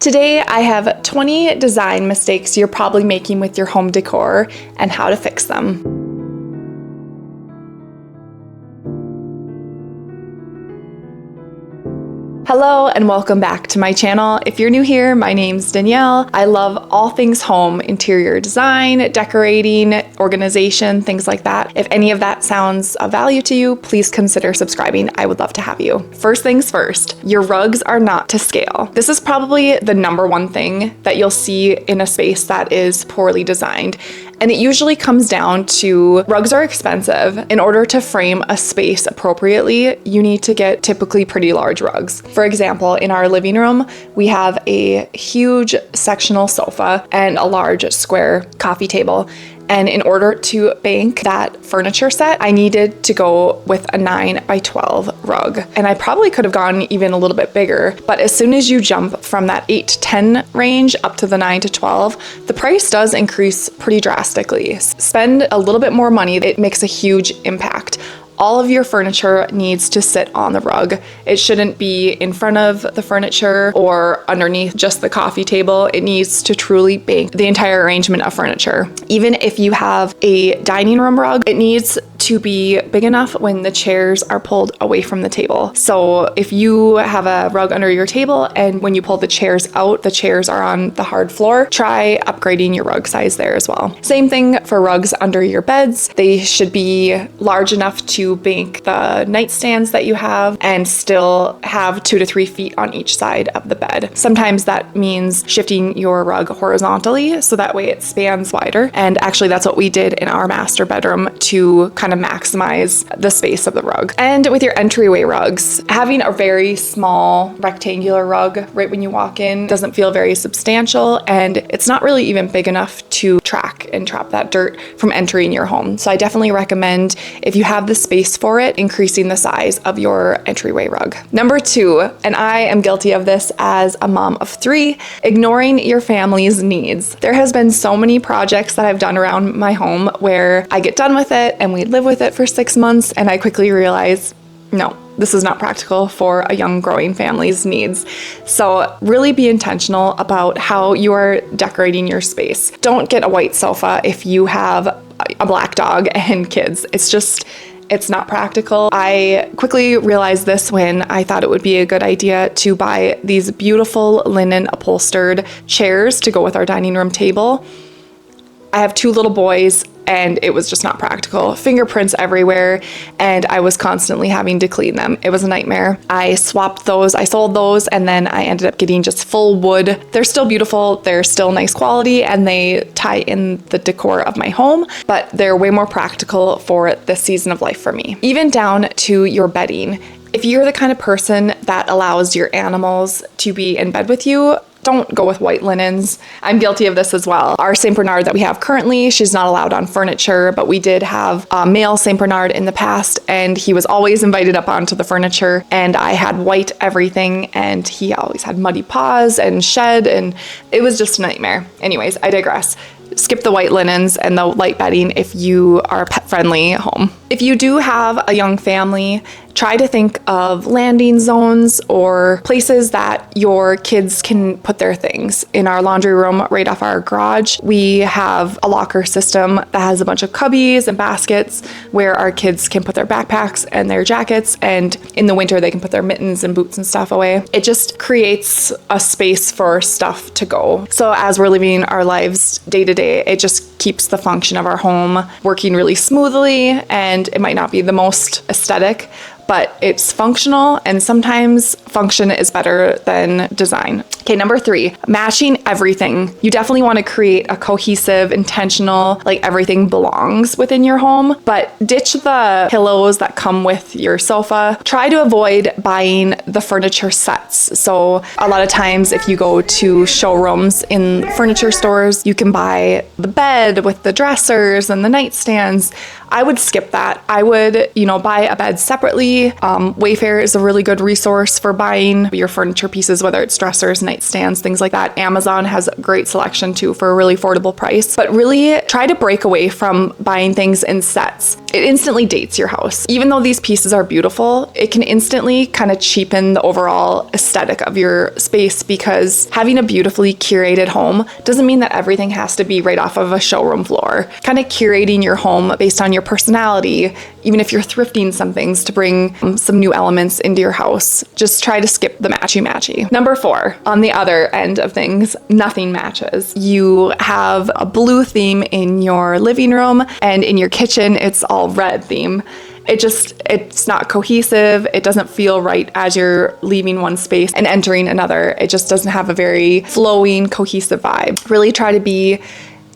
Today, I have 20 design mistakes you're probably making with your home decor and how to fix them. Hello and welcome back to my channel. If you're new here, my name's Danielle. I love all things home, interior design, decorating, organization, things like that. If any of that sounds of value to you, please consider subscribing. I would love to have you. First things first, your rugs are not to scale. This is probably the number one thing that you'll see in a space that is poorly designed. And it usually comes down to rugs are expensive. In order to frame a space appropriately, you need to get typically pretty large rugs. For example, in our living room, we have a huge sectional sofa and a large square coffee table. And in order to bank that furniture set, I needed to go with a 9x12 rug. And I probably could have gone even a little bit bigger, but as soon as you jump from that 8 to 10 range up to the 9 to 12, the price does increase pretty drastically. Spend a little bit more money, it makes a huge impact. All of your furniture needs to sit on the rug. It shouldn't be in front of the furniture or underneath just the coffee table. It needs to truly bank the entire arrangement of furniture. Even if you have a dining room rug, it needs to be big enough when the chairs are pulled away from the table. So if you have a rug under your table and when you pull the chairs out, the chairs are on the hard floor, try upgrading your rug size there as well. Same thing for rugs under your beds. They should be large enough to bank the nightstands that you have and still have 2 to 3 feet on each side of the bed. Sometimes that means shifting your rug horizontally so that way it spans wider. And actually that's what we did in our master bedroom to kind of maximize the space of the rug. And with your entryway rugs, having a very small rectangular rug right when you walk in doesn't feel very substantial, and it's not really even big enough to track and trap that dirt from entering your home. So I definitely recommend, if you have the space for it, increasing the size of your entryway rug. Number 2, and I am guilty of this as a mom of 3, ignoring your family's needs. There has been so many projects that I've done around my home where I get done with it and we live with it for 6 months and I quickly realize, no, this is not practical for a young growing family's needs. So really be intentional about how you are decorating your space. Don't get a white sofa if you have a black dog and kids. It's not practical. I quickly realized this when I thought it would be a good idea to buy these beautiful linen upholstered chairs to go with our dining room table. I have 2 little boys and it was just not practical. Fingerprints everywhere, and I was constantly having to clean them. It was a nightmare. I swapped those, I sold those, and then I ended up getting just full wood. They're still beautiful, they're still nice quality, and they tie in the decor of my home, but they're way more practical for this season of life for me. Even down to your bedding. If you're the kind of person that allows your animals to be in bed with you, don't go with white linens. I'm guilty of this as well. Our St. Bernard that we have currently, she's not allowed on furniture, but we did have a male St. Bernard in the past, and he was always invited up onto the furniture, and I had white everything, and he always had muddy paws and shed, and it was just a nightmare. Anyways, I digress. Skip the white linens and the light bedding if you are pet-friendly home. If you do have a young family, try to think of landing zones or places that your kids can put their things. In our laundry room right off our garage, we have a locker system that has a bunch of cubbies and baskets where our kids can put their backpacks and their jackets, and in the winter they can put their mittens and boots and stuff away. It just creates a space for stuff to go. So as we're living our lives day to day, it just keeps the function of our home working really smoothly, and it might not be the most aesthetic, but it's functional, and sometimes function is better than design. Okay, number 3, matching everything. You definitely want to create a cohesive, intentional, like everything belongs within your home, but ditch the pillows that come with your sofa. Try to avoid buying the furniture sets. So a lot of times if you go to showrooms in furniture stores, you can buy the bed with the dressers and the nightstands. I would skip that. I would, buy a bed separately easy. Wayfair is a really good resource for buying your furniture pieces, whether it's dressers, nightstands, things like that. Amazon has a great selection too for a really affordable price. But really try to break away from buying things in sets. It instantly dates your house. Even though these pieces are beautiful, it can instantly kind of cheapen the overall aesthetic of your space, because having a beautifully curated home doesn't mean that everything has to be right off of a showroom floor. Kind of curating your home based on your personality, even if you're thrifting some things to bring some new elements into your house. Just try to skip the matchy-matchy. Number 4, on the other end of things, nothing matches. You have a blue theme in your living room, and in your kitchen, it's all red theme. It's not cohesive. It doesn't feel right as you're leaving one space and entering another. It just doesn't have a very flowing, cohesive vibe. Really try to be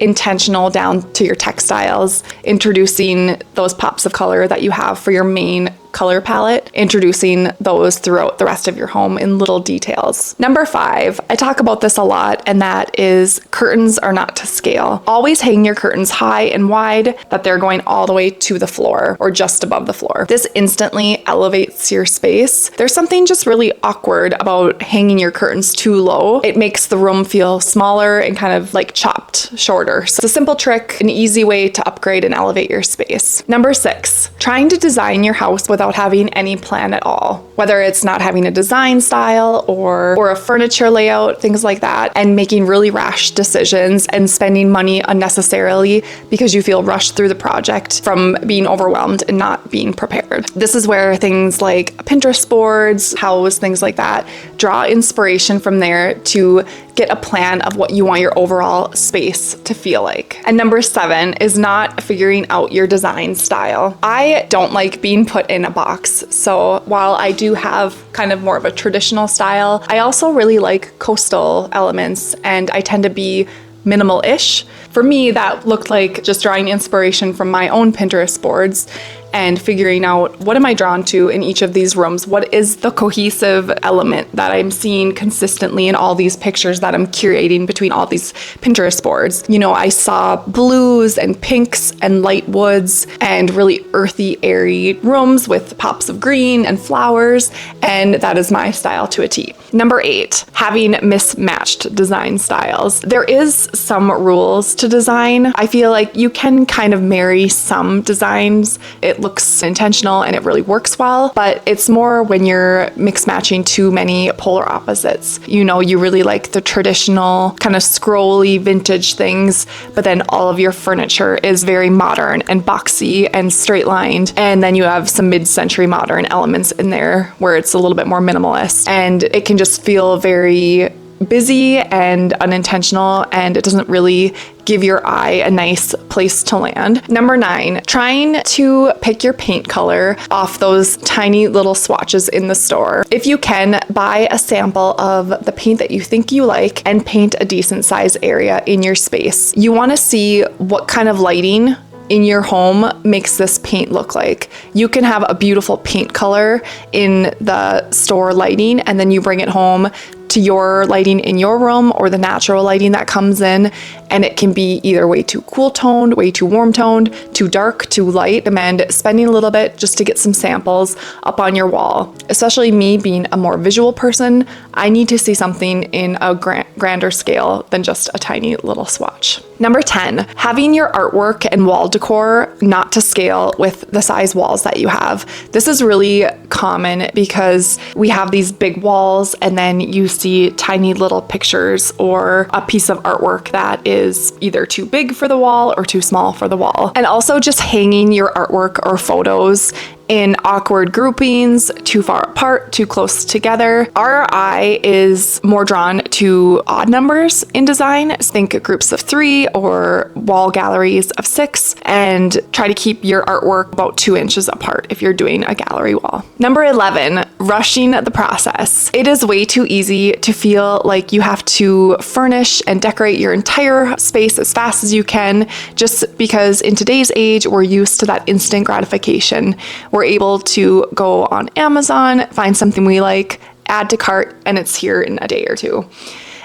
intentional down to your textiles, introducing those pops of color that you have for your main color palette, introducing those throughout the rest of your home in little details. Number 5, I talk about this a lot, and that is curtains are not to scale. Always hang your curtains high and wide, that they're going all the way to the floor or just above the floor. This instantly elevates your space. There's something just really awkward about hanging your curtains too low. It makes the room feel smaller and kind of like chopped shorter. So it's a simple trick, an easy way to upgrade and elevate your space. Number 6, trying to design your house without having any plan at all. Whether it's not having a design style or a furniture layout, things like that, and making really rash decisions and spending money unnecessarily because you feel rushed through the project from being overwhelmed and not being prepared. This is where things like Pinterest boards, house, things like that, draw inspiration from there to get a plan of what you want your overall space to feel like. And number 7 is not figuring out your design style. I don't like being put in a box. So while I do have kind of more of a traditional style, I also really like coastal elements, and I tend to be minimal-ish. For me, that looked like just drawing inspiration from my own Pinterest boards and figuring out what am I drawn to in each of these rooms? What is the cohesive element that I'm seeing consistently in all these pictures that I'm curating between all these Pinterest boards? You know, I saw blues and pinks and light woods and really earthy, airy rooms with pops of green and flowers, and that is my style to a T. Number 8, having mismatched design styles. There is some rules to design. I feel like you can kind of marry some designs. It looks intentional and it really works well, but it's more when you're mix matching too many polar opposites. You know, you really like the traditional kind of scrolly vintage things, but then all of your furniture is very modern and boxy and straight lined. And then you have some mid-century modern elements in there where it's a little bit more minimalist, and it can just feel very busy and unintentional, and it doesn't really give your eye a nice place to land. Number 9, trying to pick your paint color off those tiny little swatches in the store. If you can, buy a sample of the paint that you think you like and paint a decent size area in your space. You want to see what kind of lighting in your home makes this paint look like. You can have a beautiful paint color in the store lighting, and then you bring it home to your lighting in your room or the natural lighting that comes in, and it can be either way too cool toned, way too warm toned, too dark, too light. I recommend spending a little bit just to get some samples up on your wall. Especially me being a more visual person, I need to see something in a grander scale than just a tiny little swatch. Number 10, having your artwork and wall decor not to scale with the size walls that you have. This is really common because we have these big walls and then you see tiny little pictures or a piece of artwork that is either too big for the wall or too small for the wall. And also just hanging your artwork or photos in awkward groupings, too far apart, too close together. Our eye is more drawn to odd numbers in design. Think groups of 3 or wall galleries of 6, and try to keep your artwork about 2 inches apart if you're doing a gallery wall. Number 11, rushing the process. It is way too easy to feel like you have to furnish and decorate your entire space as fast as you can, just because in today's age, we're used to that instant gratification. We're able to go on Amazon, find something we like, add to cart, and it's here in a day or 2.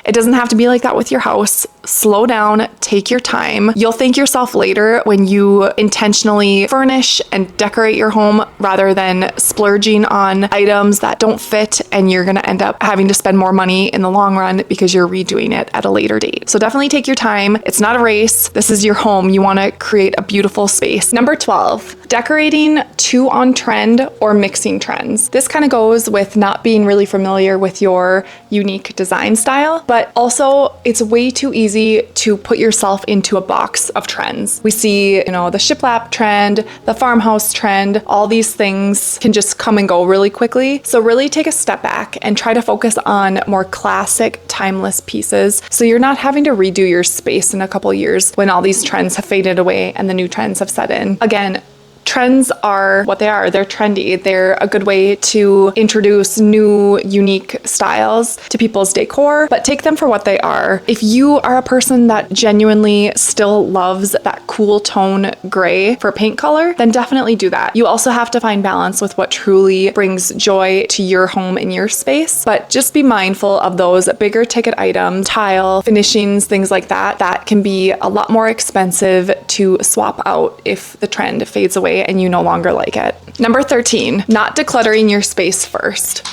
It doesn't have to be like that with your house. Slow down, take your time. You'll thank yourself later when you intentionally furnish and decorate your home rather than splurging on items that don't fit, and you're gonna end up having to spend more money in the long run because you're redoing it at a later date. So definitely take your time. It's not a race. This is your home. You wanna create a beautiful space. Number 12, decorating too on trend or mixing trends. This kind of goes with not being really familiar with your unique design style, but also it's way too easy to put yourself into a box of trends. We see, the shiplap trend, the farmhouse trend, all these things can just come and go really quickly. So really take a step back and try to focus on more classic, timeless pieces so you're not having to redo your space in a couple years when all these trends have faded away and the new trends have set in. Again, trends are what they are. They're trendy. They're a good way to introduce new, unique styles to people's decor, but take them for what they are. If you are a person that genuinely still loves that cool tone gray for paint color, then definitely do that. You also have to find balance with what truly brings joy to your home and your space, but just be mindful of those bigger ticket items, tile, finishings, things like that, that can be a lot more expensive to swap out if the trend fades away and you no longer like it. Number 13, not decluttering your space first.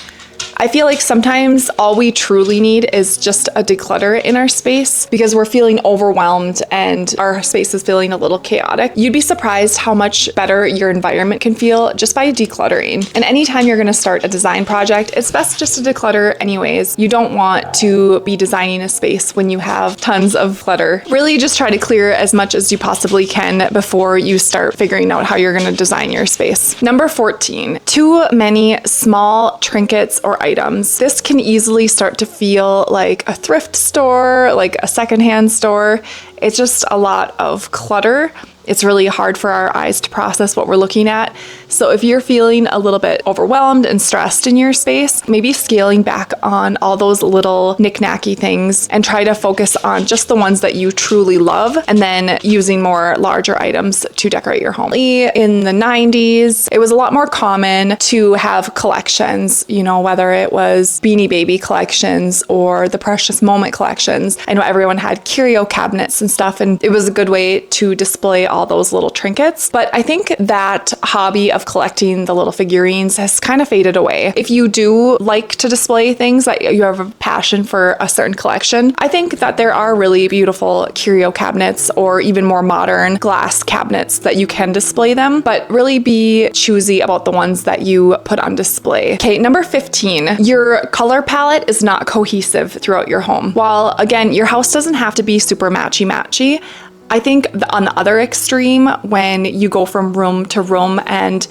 I feel like sometimes all we truly need is just a declutter in our space because we're feeling overwhelmed and our space is feeling a little chaotic. You'd be surprised how much better your environment can feel just by decluttering. And anytime you're gonna start a design project, it's best just to declutter anyways. You don't want to be designing a space when you have tons of clutter. Really just try to clear as much as you possibly can before you start figuring out how you're gonna design your space. Number 14, too many small trinkets or items. This can easily start to feel like a thrift store, like a secondhand store. It's just a lot of clutter. It's really hard for our eyes to process what we're looking at. So if you're feeling a little bit overwhelmed and stressed in your space, maybe scaling back on all those little knick-knacky things and try to focus on just the ones that you truly love and then using more larger items to decorate your home. In the 90s, it was a lot more common to have collections, whether it was Beanie Baby collections or the Precious Moment collections. I know everyone had curio cabinets and stuff, and it was a good way to display all those little trinkets. But I think that hobby of collecting the little figurines has kind of faded away. If you do like to display things, that you have a passion for a certain collection, I think that there are really beautiful curio cabinets or even more modern glass cabinets that you can display them, but really be choosy about the ones that you put on display. Okay, number 15, your color palette is not cohesive throughout your home. While again, your house doesn't have to be super matchy-matchy, I think on the other extreme, when you go from room to room and,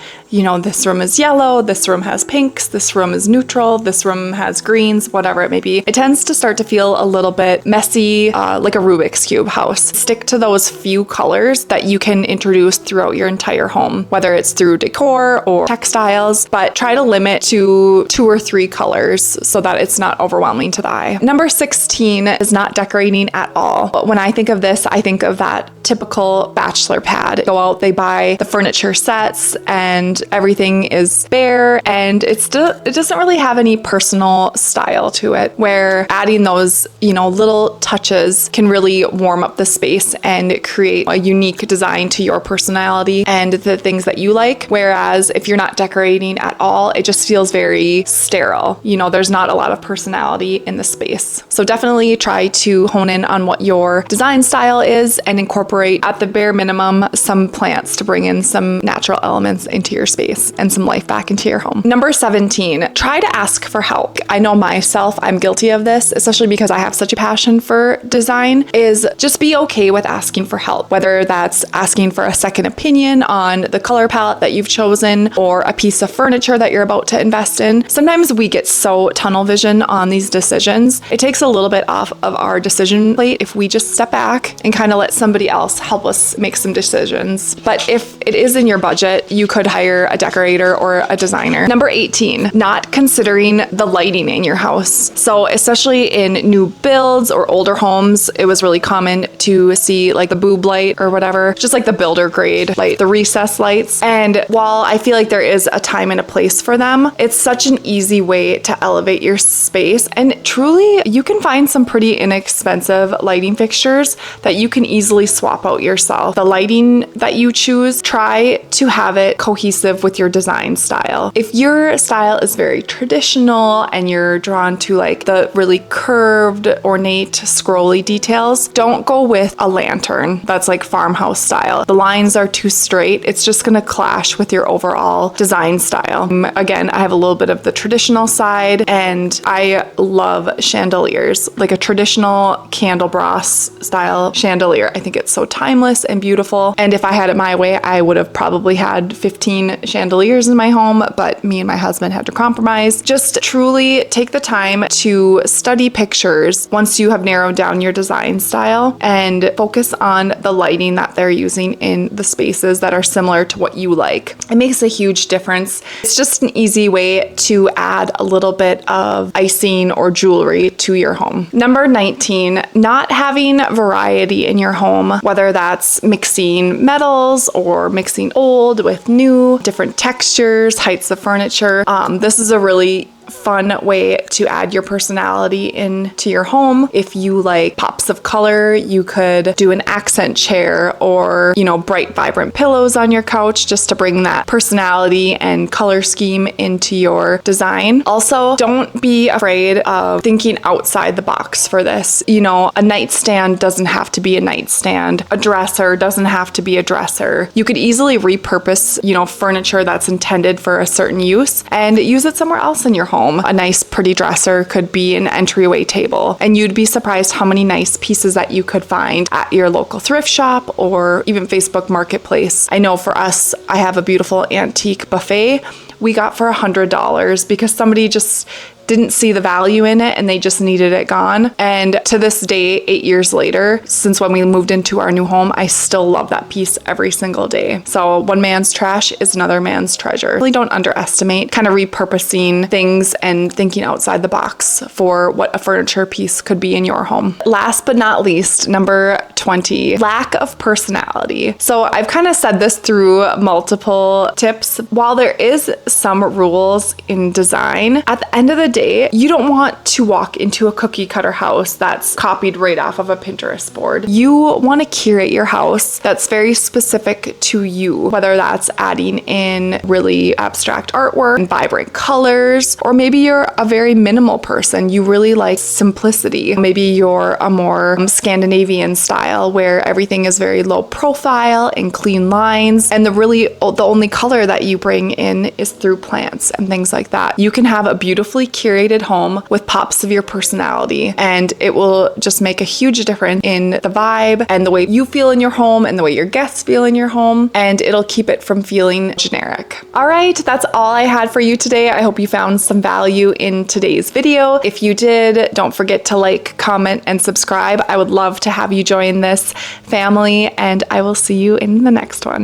this room is yellow, this room has pinks, this room is neutral, this room has greens, whatever it may be, it tends to start to feel a little bit messy, like a Rubik's Cube house. Stick to those few colors that you can introduce throughout your entire home, whether it's through decor or textiles, but try to limit to 2 or 3 colors so that it's not overwhelming to the eye. Number 16 is not decorating at all. But when I think of this, I think of that typical bachelor pad. Go out, they buy the furniture sets and everything is bare and it doesn't really have any personal style to it, where adding those, little touches can really warm up the space and create a unique design to your personality and the things that you like. Whereas if you're not decorating at all, it just feels very sterile. There's not a lot of personality in the space. So definitely try to hone in on what your design style is and incorporate at the bare minimum some plants to bring in some natural elements into your space and some life back into your home. Number 17, try to ask for help. I know myself, I'm guilty of this, especially because I have such a passion for design, is just be okay with asking for help, whether that's asking for a second opinion on the color palette that you've chosen or a piece of furniture that you're about to invest in. Sometimes we get so tunnel vision on these decisions. It takes a little bit off of our decision plate if we just step back and kind of let somebody else help us make some decisions. But if it is in your budget, you could hire a decorator or a designer. Number 18, not considering the lighting in your house. So especially in new builds or older homes, it was really common to see like the boob light or whatever, just like the builder grade light, the recess lights. And while I feel like there is a time and a place for them, it's such an easy way to elevate your space. And truly, you can find some pretty inexpensive lighting fixtures that you can easily swap out yourself. The lighting that you choose, try to have it cohesive with your design style. If your style is very traditional and you're drawn to like the really curved, ornate, scrolly details, don't go with a lantern that's like farmhouse style. The lines are too straight. It's just gonna clash with your overall design style. Again, I have a little bit of the traditional side, and I love chandeliers, like a traditional Candlebras style chandelier. I think it's so timeless and beautiful. And if I had it my way, I would have probably had 15 chandeliers in my home, but me and my husband had to compromise. Just truly take the time to study pictures once you have narrowed down your design style and focus on the lighting that they're using in the spaces that are similar to what you like. It makes a huge difference. It's just an easy way to add a little bit of icing or jewelry to your home. Number 19, not having variety in your home, whether that's mixing metals or mixing old with new, different textures, heights of furniture. This is a really fun way to add your personality into your home. If you like pops of color, you could do an accent chair or, bright, vibrant pillows on your couch just to bring that personality and color scheme into your design. Also, don't be afraid of thinking outside the box for this. A nightstand doesn't have to be a nightstand. A dresser doesn't have to be a dresser. You could easily repurpose, furniture that's intended for a certain use and use it somewhere else in your home. A nice pretty dresser could be an entryway table, and you'd be surprised how many nice pieces that you could find at your local thrift shop or even Facebook Marketplace. I know for us, I have a beautiful antique buffet we got for $100 because somebody just didn't see the value in it and they just needed it gone. And to this day, 8 years later, since when we moved into our new home, I still love that piece every single day. So one man's trash is another man's treasure. Really don't underestimate kind of repurposing things and thinking outside the box for what a furniture piece could be in your home. Last but not least, number 20, lack of personality. So I've kind of said this through multiple tips. While there is some rules in design, at the end of the day, you don't want to walk into a cookie cutter house that's copied right off of a Pinterest board. You want to curate your house that's very specific to you, whether that's adding in really abstract artwork and vibrant colors, or maybe you're a very minimal person. You really like simplicity. Maybe you're a more Scandinavian style where everything is very low profile and clean lines, and the only color that you bring in is through plants and things like that. You can have a beautifully curated home with pops of your personality, and it will just make a huge difference in the vibe and the way you feel in your home and the way your guests feel in your home, and it'll keep it from feeling generic. All right, that's all I had for you today. I hope you found some value in today's video. If you did, don't forget to like, comment, and subscribe. I would love to have you join this family, and I will see you in the next one.